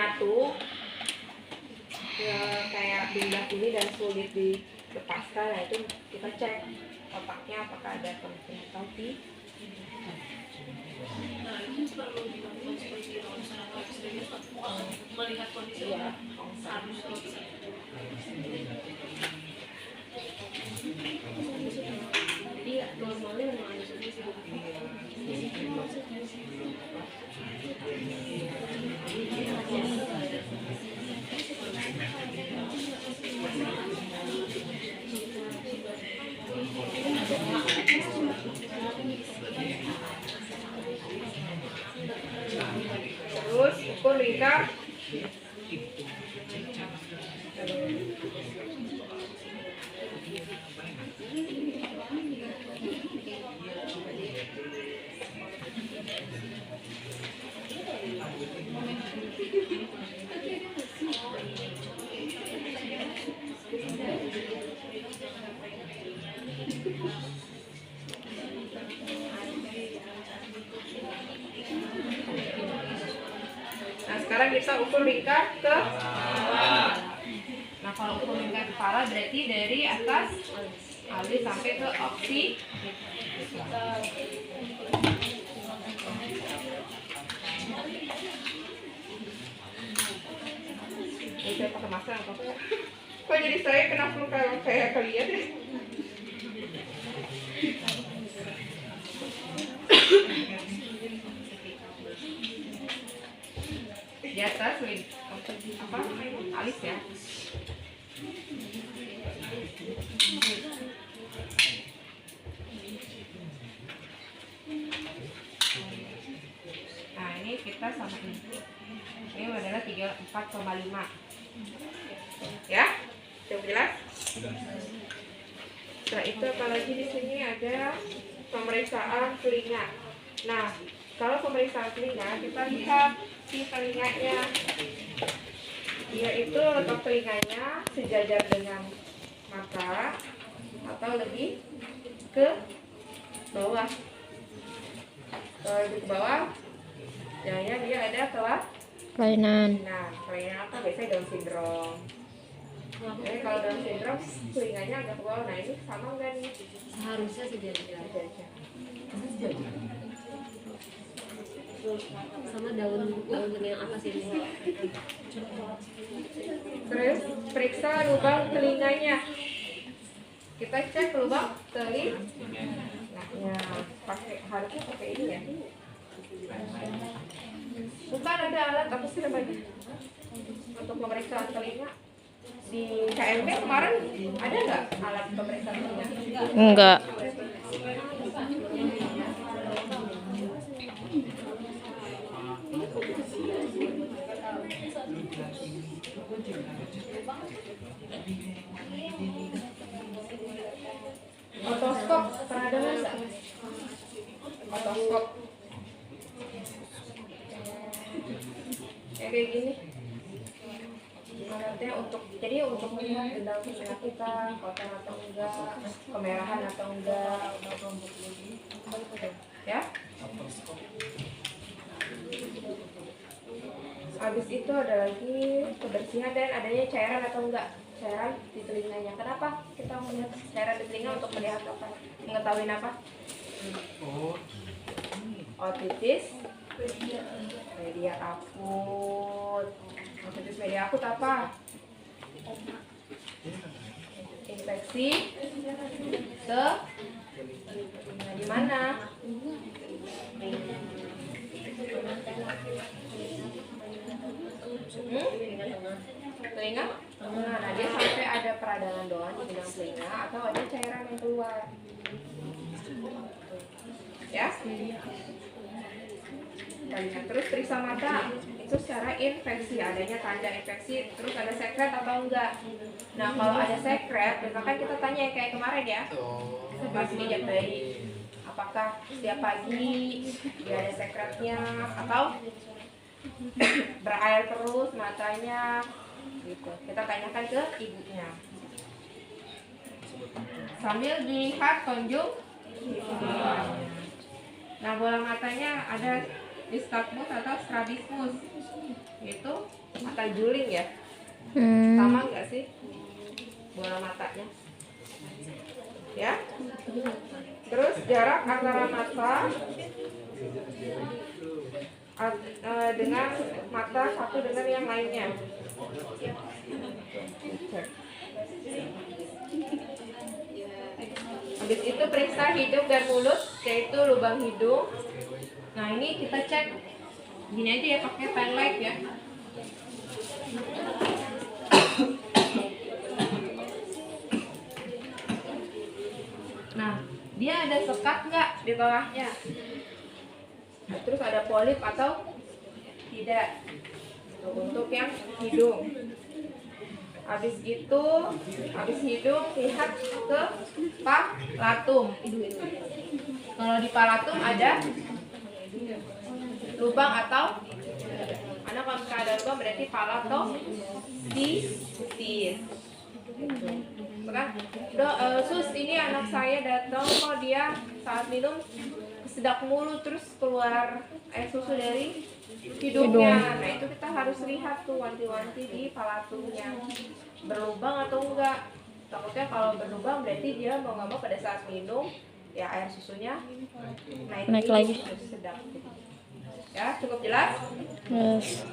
menyatu ya, kayak pindah ini dan sulit dilepaskan. Nah itu kita cek otaknya apakah ada kemungkinan atau tidak. Nah ini perlu dilakukan seperti melihat kondisi harus jadi normalnya memang ada solusi. Terus ukur lingkar. Nah sekarang kita ukur lingkar ke bawah. Nah kalau ukur lingkar kepala berarti dari atas alis sampai ke oksi. Ini saya pakai masker apa? Kok jadi saya kena flu kalau kayak kalian deh. Di atas apa alis ya. Nah ini kita sama ini adalah 34,5 ya, sudah jelas. Setelah itu apalagi di sini ada pemeriksaan telinga. Nah kalau pemeriksaan telinga kita lihat si telinganya, yaitu letak telinganya sejajar dengan mata atau lebih ke bawah. Kalau lebih ke bawah, jangan dia ada kelainan. Nah, kelainan apa? Biasanya Down syndrome. Jadi kalau Down syndrome telinganya agak ke bawah. Nah ini sama enggak nih? Seharusnya sejajar Sejajar. sama daun yang atas ini. Terus periksa lubang telinganya. Kita cek lubang telinga. Nah, ya, harusnya pakai ini ya. Bukan ada alat apa sih namanya untuk pemeriksaan telinga di KMB kemarin, ada nggak alat pemeriksaan telinga? Enggak. Otoskop pernah dengar nggak? Otoskop kayak gini. Alatnya untuk melihat gendang telinga kita kotor atau enggak, kemerahan atau enggak, ya. Habis itu ada lagi kebersihan dan adanya cairan atau enggak cairan di telinganya. Kenapa kita melihat cairan di telinga? Untuk melihat apa? Mengetahui apa? Otitis media akut. Otitis media akut apa? Infeksi di mana? Telinga? Nah, dia sampai ada peradangan doang di gendang telinga atau ada cairan yang keluar. Ya? Terus periksa mata itu secara infeksi, adanya tanda infeksi, terus ada sekret atau enggak. Nah kalau ada sekret, misalkan kita tanya kayak kemarin ya, pas pijat bayi, apakah setiap pagi dia ada sekretnya atau berair terus matanya, gitu. Kita tanyakan ke ibunya. Sambil dilihat konjung. Nah bola matanya ada nystagmus atau strabismus, itu mata juling ya. Hmm. Sama nggak sih bola matanya? Ya. Terus jarak antara mata dengan mata satu dengan yang lainnya. Habis itu periksa hidung dan mulut, yaitu lubang hidung. Nah ini kita cek gini aja ya, pakai pen light ya. Nah dia ada sekat nggak di bawahnya? Terus ada polip atau tidak? Untuk yang hidung. Habis hidung lihat ke palatum. Kalau di palatum ada lubang atau karena kalau misalnya ada lubang berarti palatosis. Sus, ini anak saya datang kok dia saat minum kesedak mulu terus keluar air susu dari hidungnya. Nah itu kita harus lihat tuh wanti-wanti di palatumnya berlubang atau enggak. Takutnya kalau berlubang berarti dia mau nggak mau pada saat minum ya air susunya naik lagi. Sedap. Ya cukup jelas. Yes.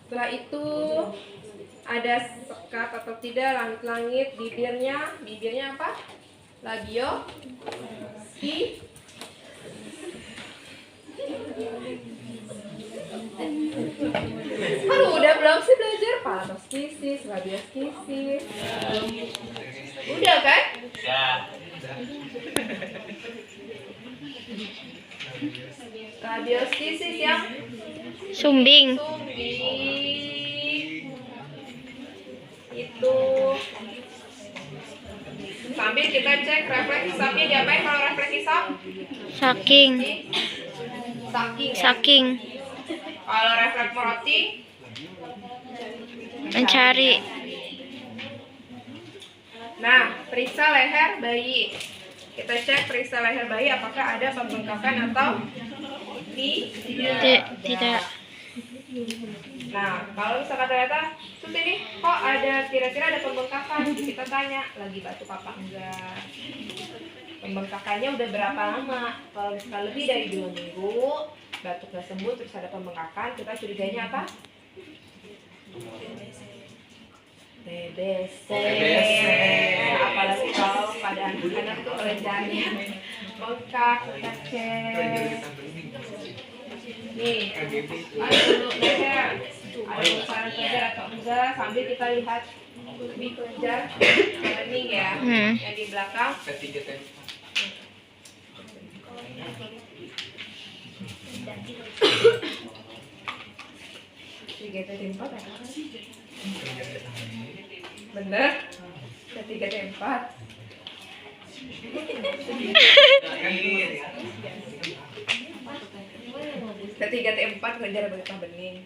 Setelah itu ada sekat atau tidak langit-langit bibirnya apa? Labio Aduh, udah belum sih belajar palatoskisis, labioskisis? Udah kan? Ya. Labioskisis yang Sumbing. Itu sambil kita cek refleks hisapnya diapain kalau refleks hisap? Saking. Ya? Saking. Kalau refleks meroti? Mencari. Nah, periksa leher bayi. Kita cek periksa leher bayi apakah ada pembengkakan atau Tidak. Nah, kalau misalkan ternyata terus ini kok ada kira-kira ada pembengkakan, kita tanya lagi batuk apa enggak. Pembengkakannya udah berapa lama? Kalau misalkan lebih dari 2 minggu, batuk nggak sembuh terus ada pembengkakan, kita curiganya apa? TBC. Apalagi kalau pada anak-anak tuh kelenjarnya bengkak, kita cek. Nih, ada dulu leher, ada besaran kelenjar atau enggak, sambil kita lihat di kelenjar kening ya, yang di belakang. Tiga tempat ya? Bener? Ketiga tempat. Ketiga tempat kelenjar getah bening.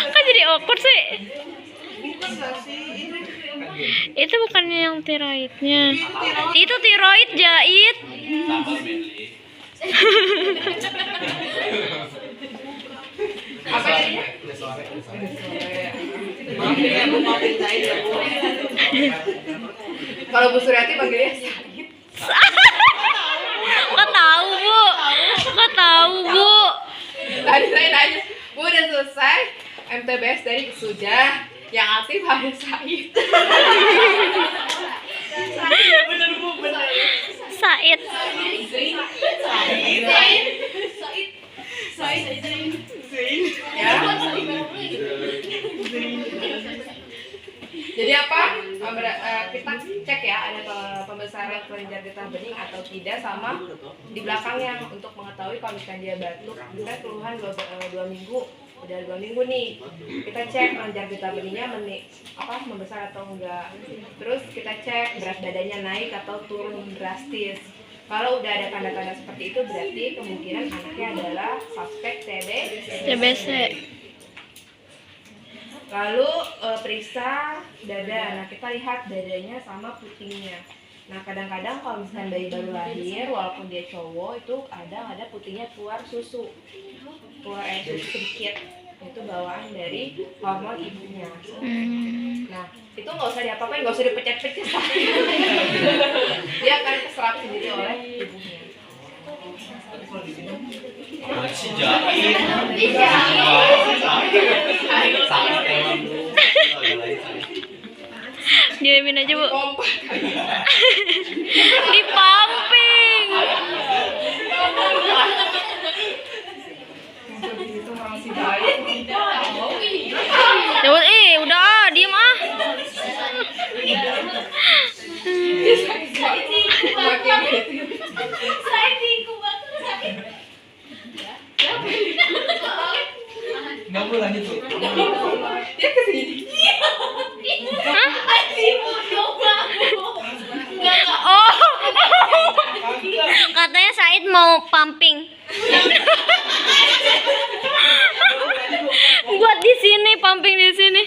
Kok jadi awkward sih? Itu bukannya yang tiroidnya. Itu tiroid jahit. Apa ini? Kalau Bu Suryati panggilnya sakit. Kok tahu, Bu? Kok tahu, Bu? Tadi saya nanya, Bu udah selesai MTBS dari sudah, yang aktif harus Said. Bener Bu, bener. Said. Ya. Jadi apa? Kita cek ya ada pembesaran kelenjar getah bening atau tidak, sama di belakangnya untuk mengetahui kalau misalkan dia batuk, kita keluhan 2 minggu, udah 2 minggu nih, kita cek kelenjar getah beningnya membesar atau enggak. Terus kita cek berat badannya naik atau turun drastis. Kalau udah ada tanda-tanda seperti itu berarti kemungkinan anaknya adalah suspek TBC. Lalu periksa dada. Nah kita lihat dadanya sama putingnya. Nah, kadang-kadang kalau misalkan bayi baru lahir, walaupun dia cowok, itu ada putihnya keluar susu. Keluar air susu sedikit. Itu bawaan dari hormon ibunya. Nah, itu nggak usah diapa-apain, nggak usah dipecet-pecet. Dia akan keserap sendiri oleh ibunya. Si jahit. Diamin aja, Bu. Di pumping. Itu orang si jahit. Jawab, udah, diem ah. Nggak boleh lanjut tuh. Dia kesini. Hah? Oh. Katanya Said mau pumping. Buat di sini, pumping di sini.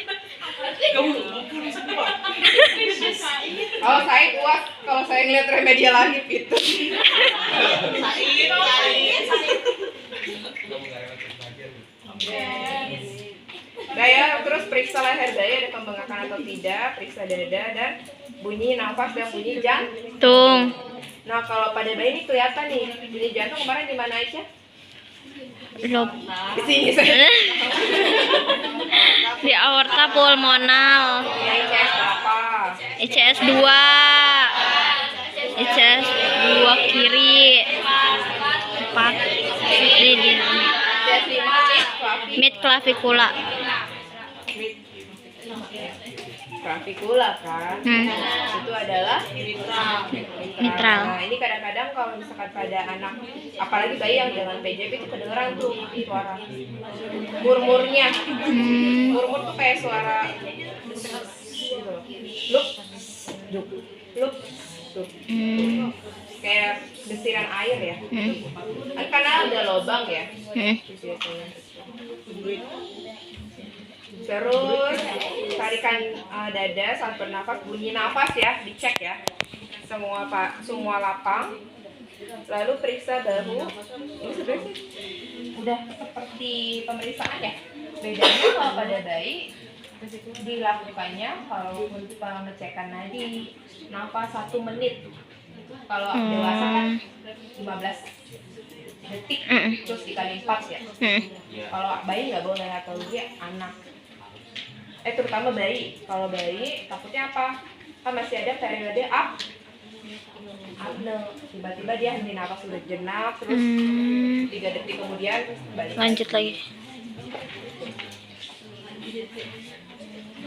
Oh, saya kuat kalau saya ngeliat Remedia lagi gitu. Daya, terus periksa leher daya ada pembengkakan atau tidak, periksa dada dan bunyi nafas dan bunyi jantung. Nah, kalau pada bayi ini kelihatan nih, bunyi jantung kemarin di mana Aisyah? Belum. Di sini saya. Di aorta pulmonal. Ya, ICS berapa? ICS 2. ICS 2 kiri. 4. Di ICS 5 mid clavikula. Clavikula kan? Itu adalah Mitral. Nah, ini kadang-kadang kalau misalkan pada anak, apalagi bayi yang dengan PJP itu kedengeran tuh suara murmurnya. Murmur tuh kayak suara gitu loh. Lup, duk, lup, duk. Kayak desiran air ya. Kan karena ada lubang ya. Terus tarikan dada saat bernafas, bunyi nafas ya, dicek ya. Semua lapang. Lalu periksa bahu. Ini sebenarnya udah seperti pemeriksaan ya. Bedanya kalau pada bayi dilakukannya kalau untuk pengecekan nadi nafas 1 menit. Kalau dewasa kan 15 detik terus dikali 4 ya. Kalau bayi nggak boleh, atau dia anak. Terutama bayi. Kalau bayi takutnya apa? Kan masih ada periode apne. Tiba-tiba dia henti nafas sudah jenak, terus 3 detik kemudian balik. Lanjut lagi.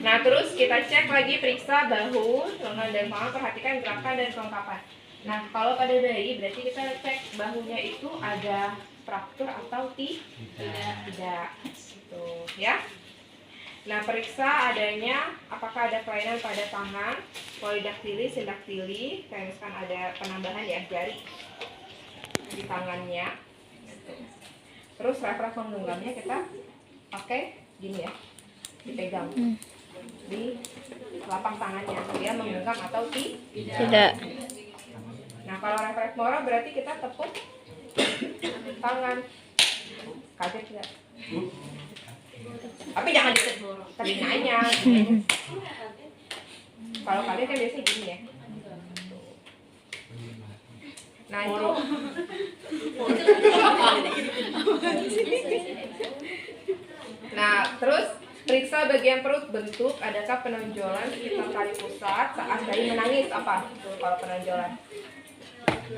Nah, terus kita cek lagi, periksa bahu, lengan dan tangan, perhatikan gerakan dan kelengkapan. Nah, kalau pada bayi berarti kita cek bahunya itu ada fraktur atau tidak. Tuh, ya. Nah, periksa adanya apakah ada kelainan pada tangan, polidaktili, sindaktili, kayak misalkan ada penambahan ya jari di tangannya. Terus refleks menggenggamnya kita pakai gini ya, dipegang di lapang tangannya, dia menggenggam atau Tidak. Nah, kalau refleks motor berarti kita tepuk tangan. Kaget nggak? Tapi jangan di telinganya. Kalau kalian kan biasanya gini ya. Nah, itu. Nah, terus periksa bagian perut, bentuk, adakah penonjolan sekitar tali pusat saat bayi menangis, apa? Tuh, kalau penonjolan.